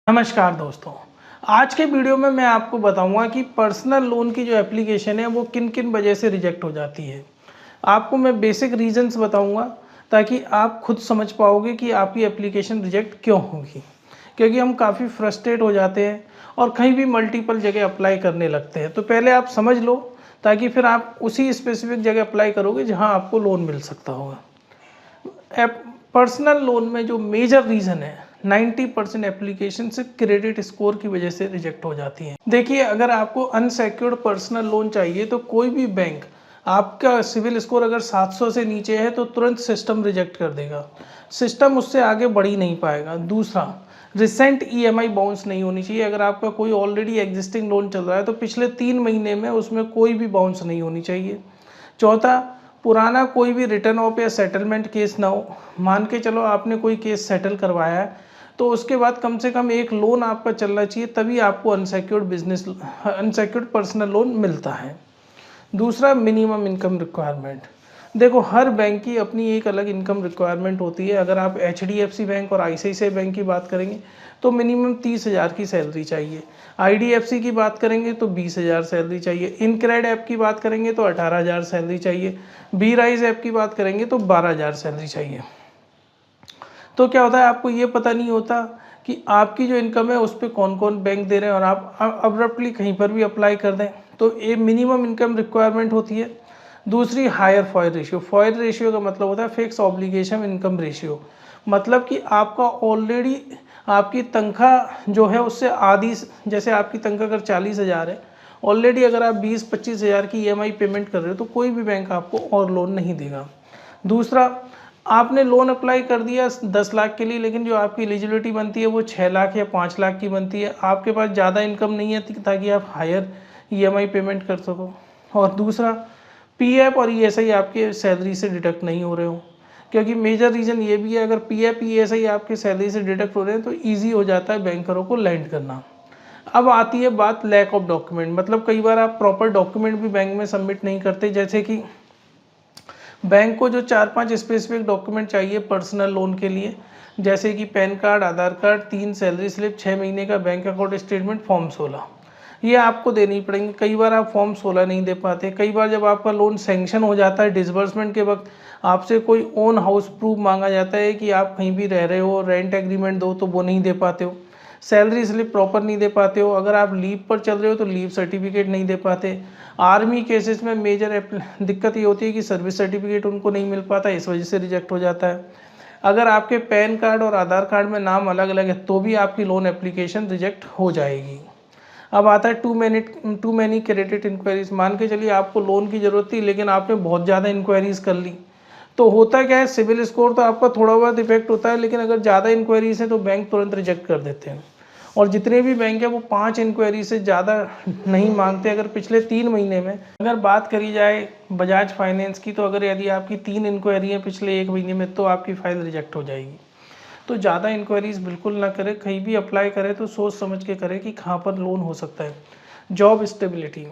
नमस्कार दोस्तों। आज के वीडियो में मैं आपको बताऊंगा कि पर्सनल लोन की जो एप्लीकेशन है वो किन किन वजह से रिजेक्ट हो जाती है। आपको मैं बेसिक रीजंस बताऊंगा ताकि आप खुद समझ पाओगे कि आपकी एप्लीकेशन रिजेक्ट क्यों होगी, क्योंकि हम काफ़ी फ्रस्ट्रेट हो जाते हैं और कहीं भी मल्टीपल जगह अप्लाई करने लगते हैं। तो पहले आप समझ लो ताकि फिर आप उसी स्पेसिफिक जगह अप्लाई करोगे जहाँ आपको लोन मिल सकता होगा। पर्सनल लोन में जो मेजर रीज़न है 90% एप्लीकेशन से क्रेडिट स्कोर की वजह से रिजेक्ट हो जाती हैं। देखिए, अगर आपको अनसेक्योर्ड पर्सनल लोन चाहिए तो कोई भी बैंक आपका सिविल स्कोर अगर 700 से नीचे है तो तुरंत सिस्टम रिजेक्ट कर देगा। सिस्टम उससे आगे बढ़ ही नहीं पाएगा। दूसरा, रिसेंट ईएमआई बाउंस नहीं होनी चाहिए। अगर आपका कोई ऑलरेडी एग्जिस्टिंग लोन चल रहा है तो पिछले 3 महीने में उसमें कोई भी बाउंस नहीं होनी चाहिए। चौथा, पुराना कोई भी रिटर्न ऑफ या सेटलमेंट केस ना हो। मान के चलो आपने कोई केस सेटल करवाया है तो उसके बाद कम से कम एक लोन आपका चलना चाहिए, तभी आपको अनसेक्योर्ड पर्सनल लोन मिलता है। दूसरा, मिनिमम इनकम रिक्वायरमेंट। देखो, हर बैंक की अपनी एक अलग इनकम रिक्वायरमेंट होती है। अगर आप एचडीएफसी बैंक और आईसीआईसीआई बैंक की बात करेंगे तो मिनिमम 30,000 की सैलरी चाहिए। आईडीएफसी की बात करेंगे तो 20,000 सैलरी चाहिए। इनक्रेड ऐप की बात करेंगे तो 18,000 सैलरी चाहिए। बी राइज ऐप की बात करेंगे तो 12,000 सैलरी चाहिए। तो क्या होता है, आपको ये पता नहीं होता कि आपकी जो इनकम है उस पर कौन कौन बैंक दे रहे हैं और आप अब्रप्टली कहीं पर भी अप्लाई कर दें। तो ये मिनिमम इनकम रिक्वायरमेंट होती है। दूसरी, higher FOIR ratio. FOIR ratio का मतलब होता है फिक्स ऑब्लिगेशन इनकम रेशियो। मतलब कि आपका ऑलरेडी आपकी तनख्वाह जो है उससे आधी, जैसे आपकी तनख्वाह अगर 40,000 है, ऑलरेडी अगर आप 20-25,000 की ईएमआई पेमेंट कर रहे हो तो कोई भी बैंक आपको और लोन नहीं देगा। दूसरा, आपने लोन अप्लाई कर दिया 10 लाख के लिए, लेकिन जो आपकी एलिजिबिलिटी बनती है वो 6 लाख या 5 लाख की बनती है। आपके पास ज़्यादा इनकम नहीं है ताकि आप हायर ईएमआई पेमेंट कर सको। और दूसरा, पीएफ और ईएसआई आपके सैलरी से डिडक्ट नहीं हो रहे हो, क्योंकि मेजर रीज़न ये भी है, अगर पीएफ ईएसआई आपके सैलरी से डिडक्ट हो रहे हैं तो ईजी हो जाता है बैंकरों को लैंड करना। अब आती है बात लैक ऑफ डॉक्यूमेंट। मतलब कई बार आप प्रॉपर डॉक्यूमेंट भी बैंक में सबमिट नहीं करते। जैसे कि बैंक को जो 4-5 स्पेसिफिक डॉक्यूमेंट चाहिए पर्सनल लोन के लिए, जैसे कि पैन कार्ड, आधार कार्ड, 3 सैलरी स्लिप, 6 महीने का बैंक अकाउंट स्टेटमेंट, फॉर्म 16, ये आपको देनी पड़ेंगे। कई बार आप फॉर्म 16 नहीं दे पाते। कई बार जब आपका लोन सैंक्शन हो जाता है, डिसबर्समेंट के वक्त आपसे कोई ओन हाउस प्रूफ मांगा जाता है कि आप कहीं भी रह रहे हो, रेंट एग्रीमेंट दो, तो वो नहीं दे पाते हो। सैलरी स्लिप प्रॉपर नहीं दे पाते हो। अगर आप लीव पर चल रहे हो तो लीव सर्टिफिकेट नहीं दे पाते। आर्मी केसेस में मेजर दिक्कत ये होती है कि सर्विस सर्टिफिकेट उनको नहीं मिल पाता, इस वजह से रिजेक्ट हो जाता है। अगर आपके पैन कार्ड और आधार कार्ड में नाम अलग अलग है तो भी आपकी लोन एप्लीकेशन रिजेक्ट हो जाएगी। अब आता है टू मैनी क्रेडिट इंक्वायरीज। मान के चलिए आपको लोन की ज़रूरत थी लेकिन आपने बहुत ज़्यादा इंक्वायरीज कर ली, तो होता क्या है, सिविल स्कोर तो आपका थोड़ा बहुत इफेक्ट होता है, लेकिन अगर ज़्यादा इंक्वायरीज है तो बैंक तुरंत रिजेक्ट कर देते हैं। और जितने भी बैंक है वो 5 इंक्वायरी से ज़्यादा नहीं मांगते। अगर पिछले 3 महीने में अगर बात करी जाए बजाज फाइनेंस की, तो अगर यदि आपकी 3 इंक्वायरी है पिछले 1 महीने में तो आपकी फ़ाइल रिजेक्ट हो जाएगी। तो ज़्यादा इंक्वायरीज बिल्कुल ना करें। कहीं भी अप्लाई करें तो सोच समझ के करें कि कहाँ पर लोन हो सकता है। Job stability.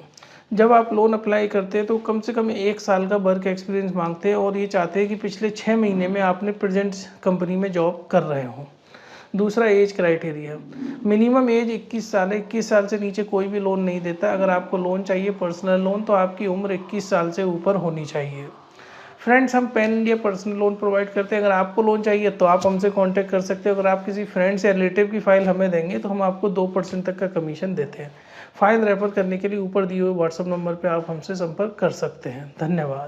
जब आप लोन अप्लाई करते हैं तो कम से कम 1 साल का वर्क एक्सपीरियंस मांगते हैं और ये चाहते हैं कि पिछले 6 महीने में आपने प्रेजेंट कंपनी में जॉब कर रहे हो। दूसरा, एज क्राइटेरिया। मिनिमम एज 21 साल है। 21 साल से नीचे कोई भी लोन नहीं देता। अगर आपको लोन चाहिए पर्सनल लोन तो आपकी उम्र 21 साल से ऊपर होनी चाहिए। फ्रेंड्स, हम pan India personal loan provide करते हैं। अगर आपको लोन चाहिए तो आप हमसे कांटेक्ट कर सकते हो। अगर आप किसी फ्रेंड्स या रिलेटिव की फ़ाइल हमें देंगे तो हम आपको 2% तक का कमीशन देते हैं। फ़ाइल रेफर करने के लिए ऊपर दिए हुए व्हाट्सएप नंबर पर आप हमसे संपर्क कर सकते हैं। धन्यवाद।